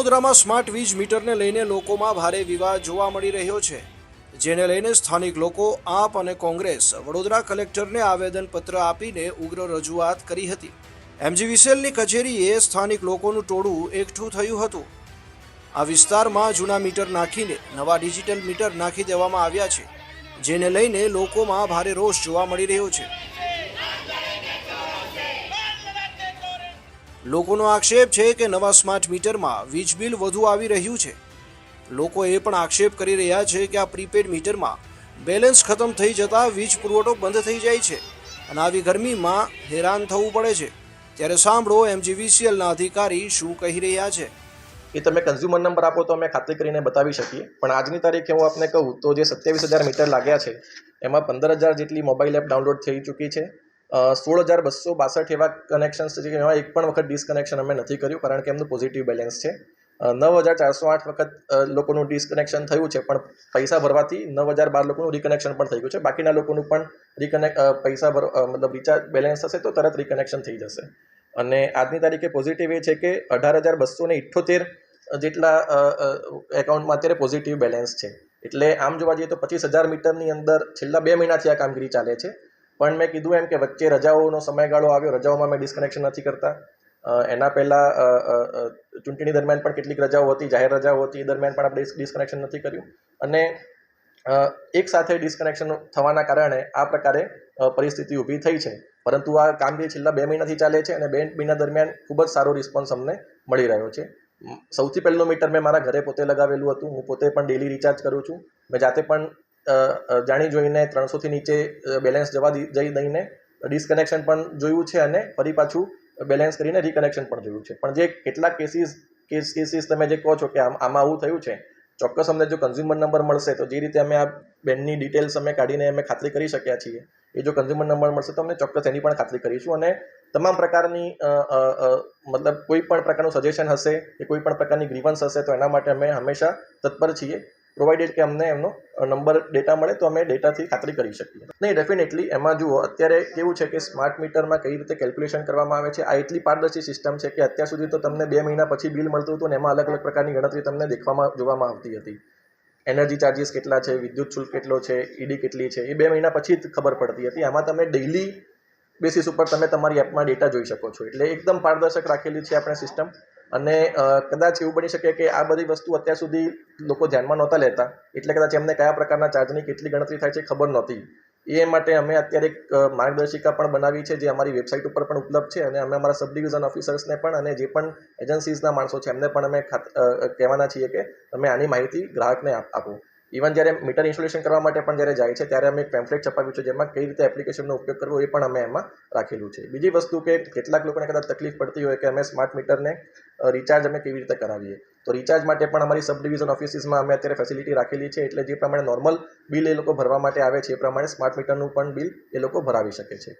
વડોદરામાં સ્માર્ટ વીજ મીટરને લઈને લોકોમાં ભારે વિવાદ જોવા મળી રહ્યો છે, જેને લઈને સ્થાનિક લોકો આપ અને કોંગ્રેસ વડોદરા કલેક્ટરને આવેદનપત્ર આપીને ઉગ્ર રજૂઆત કરી હતી। એમજીવીસીએલની કચેરીએ સ્થાનિક લોકોનું ટોળું એકઠું થયું હતું। આ વિસ્તારમાં જૂના મીટર નાખીને નવા ડિજિટલ મીટર નાખી દેવામાં આવ્યા છે, જેને લઈને લોકોમાં ભારે રોષ જોવા મળી રહ્યો છે। લોકોનો આક્ષેપ છે કે નવા સ્માર્ટ મીટરમાં વીજ બિલ વધુ આવી રહ્યું છે। લોકો એ પણ આક્ષેપ કરી રહ્યા છે કે આ પ્રીપેડ મીટરમાં બેલેન્સ ખતમ થઈ જતા વીજ પુરવઠો બંધ થઈ જાય છે અને આવી ગરમીમાં હેરાન થવું પડે છે। ત્યારે સાંભળો એમજીવીસીએલના અધિકારી શું કહી રહ્યા છે। એ તમે કન્ઝ્યુમર નંબર આપો તો અમે ખાતરી કરીને બતાવી શકીએ, પણ આજની તારીખે હું આપને કહું તો જે 27,000 મીટર લાગ્યા છે એમાં 15,000 જેટલી મોબાઈલ એપ ડાઉનલોડ થઈ ચૂકી છે। 16,262 એવા કનેક્શન્સ છે જેમાં એક પણ વખત ડિસ્કનેક્શન અમે નથી કર્યું, કારણ કે એમનું પોઝિટિવ બેલેન્સ છે। 9,408 વખત લોકોનું ડિસ્કનેક્શન થયું છે, પણ પૈસા ભરવાથી 9,012 લોકોનું રિકનેક્શન પણ થઈ ગયું છે। બાકીના લોકોનું પણ પૈસા મતલબ રિચાર્જ બેલેન્સ થશે તો તરત રિકનેક્શન થઈ જશે। અને આજની તારીખે પોઝિટિવ એ છે કે 18,278 જેટલા એકાઉન્ટમાં અત્યારે પોઝિટિવ બેલેન્સ છે। એટલે આમ જોવા જઈએ તો 25,000 મીટરની અંદર છેલ્લા 2 મહિનાથી આ કામગીરી ચાલે છે। પણ મેં કીધું એમ કે વચ્ચે રજાઓનો સમયગાળો આવ્યો, રજાઓમાં મેં ડિસ્કનેક્શન નથી કરતા। એના પહેલાં ચૂંટણી દરમિયાન પણ કેટલીક રજાઓ હતી, જાહેર રજાઓ હતી, એ દરમિયાન પણ આપણે ડિસ્કનેક્શન નથી કર્યું। અને એક સાથે ડિસ્કનેક્શન થવાના કારણે આ પ્રકારે પરિસ્થિતિ ઊભી થઈ છે। પરંતુ આ કામગીરી છેલ્લા 2 મહિનાથી ચાલે છે અને 2 મહિના દરમિયાન ખૂબ જ સારો રિસ્પોન્સ અમને મળી રહ્યો છે। સૌથી પહેલું મીટર મેં મારા ઘરે પોતે લગાવેલું હતું। હું પોતે પણ ડેલી રિચાર્જ કરું છું। મેં જાતે પણ જાણી જોઈને 300થી નીચે બેલેન્સ જઈ દઈને ડિસ્કનેક્શન પણ જોયું છે અને ફરી પાછું બેલેન્સ કરીને રિકનેક્શન પણ જોયું છે। પણ જે કેટલાક કેસીસ તમે જે કહો છો કે આમાં આવું થયું છે, ચોક્કસ અમને જો કન્ઝ્યુમર નંબર મળશે તો જે રીતે અમે આ બેનની ડિટેલ્સ અમે કાઢીને અમે ખાતરી કરી શક્યા છીએ, એ જો કન્ઝ્યુમર નંબર મળશે તો અમને ચોક્કસ એની પણ ખાતરી કરીશું। અને તમામ પ્રકારની મતલબ કોઈ પણ પ્રકારનું સજેશન હશે કે કોઈ પણ પ્રકારની ગ્રીવન્સ હશે તો એના માટે અમે હંમેશા તત્પર છીએ, પ્રોવાઇડેડ કે અમને એમનો નંબર ડેટા મળે તો અમે ડેટાથી ખાતરી કરી શકીએ। નહીં, ડેફિનેટલી એમાં જુઓ અત્યારે કેવું છે કે સ્માર્ટ મીટરમાં કઈ રીતે કેલ્ક્યુલેશન કરવામાં આવે છે, આ એટલી પારદર્શી સિસ્ટમ છે કે અત્યાર સુધી તો તમને 2 મહિના પછી બિલ મળતું હતું ને એમાં અલગ અલગ પ્રકારની ગણતરી તમને જોવામાં આવતી હતી। એનર્જી ચાર્જિસ કેટલા છે, વિદ્યુત શુલ્ક કેટલો છે, ઈડી કેટલી છે, એ 2 મહિના પછી જ ખબર પડતી હતી। આમાં તમે ડેઇલી બેસિસ ઉપર તમે તમારી એપમાં ડેટા જોઈ શકો છો। એટલે એકદમ પારદર્શક રાખેલી છે આપણે સિસ્ટમ। અને કદાચ એવું બની શકે કે આ બધી વસ્તુ અત્યાર સુધી લોકો ધ્યાનમાં નહોતા લેતા, એટલે કદાચ એમને કયા પ્રકારના ચાર્જની કેટલી ગણતરી થાય છે ખબર નહોતી। એ માટે અમે અત્યારે એક માર્ગદર્શિકા પણ બનાવી છે, જે અમારી વેબસાઇટ ઉપર પણ ઉપલબ્ધ છે। અને અમે અમારા સબ ડિવિઝન ઓફિસર્સને પણ અને જે પણ એજન્સીઝના માણસો છે એમને પણ અમે કહેવાના છીએ કે તમે આની માહિતી ગ્રાહકને આપો। ઇવન જ્યારે મીટર ઇન્સ્ટોલેશન કરવા માટે પણ જ્યારે જાય છે ત્યારે અમે એક પેમ્ફલેટ છપાવ્યું છે, જેમાં કઈ રીતે એપ્લિકેશનનો ઉપયોગ કરવો એ પણ અમે એમાં રાખેલું છે। બીજી વસ્તુ કે કેટલાક લોકોને કદાચ તકલીફ પડતી હોય કે અમે સ્માર્ટ મીટરને રિચાર્જ અમે કેવી રીતે કરાવીએ, તો રિચાર્જ માટે પણ અમારી સબ ડિવિઝન ઓફિસીસમાં અમે અત્યારે ફેસિલિટી રાખેલી છે। એટલે જે પ્રમાણે નોર્મલ બિલ એ લોકો ભરવા માટે આવે છે એ પ્રમાણે સ્માર્ટ મીટરનું પણ બિલ એ લોકો ભરાવી શકે છે।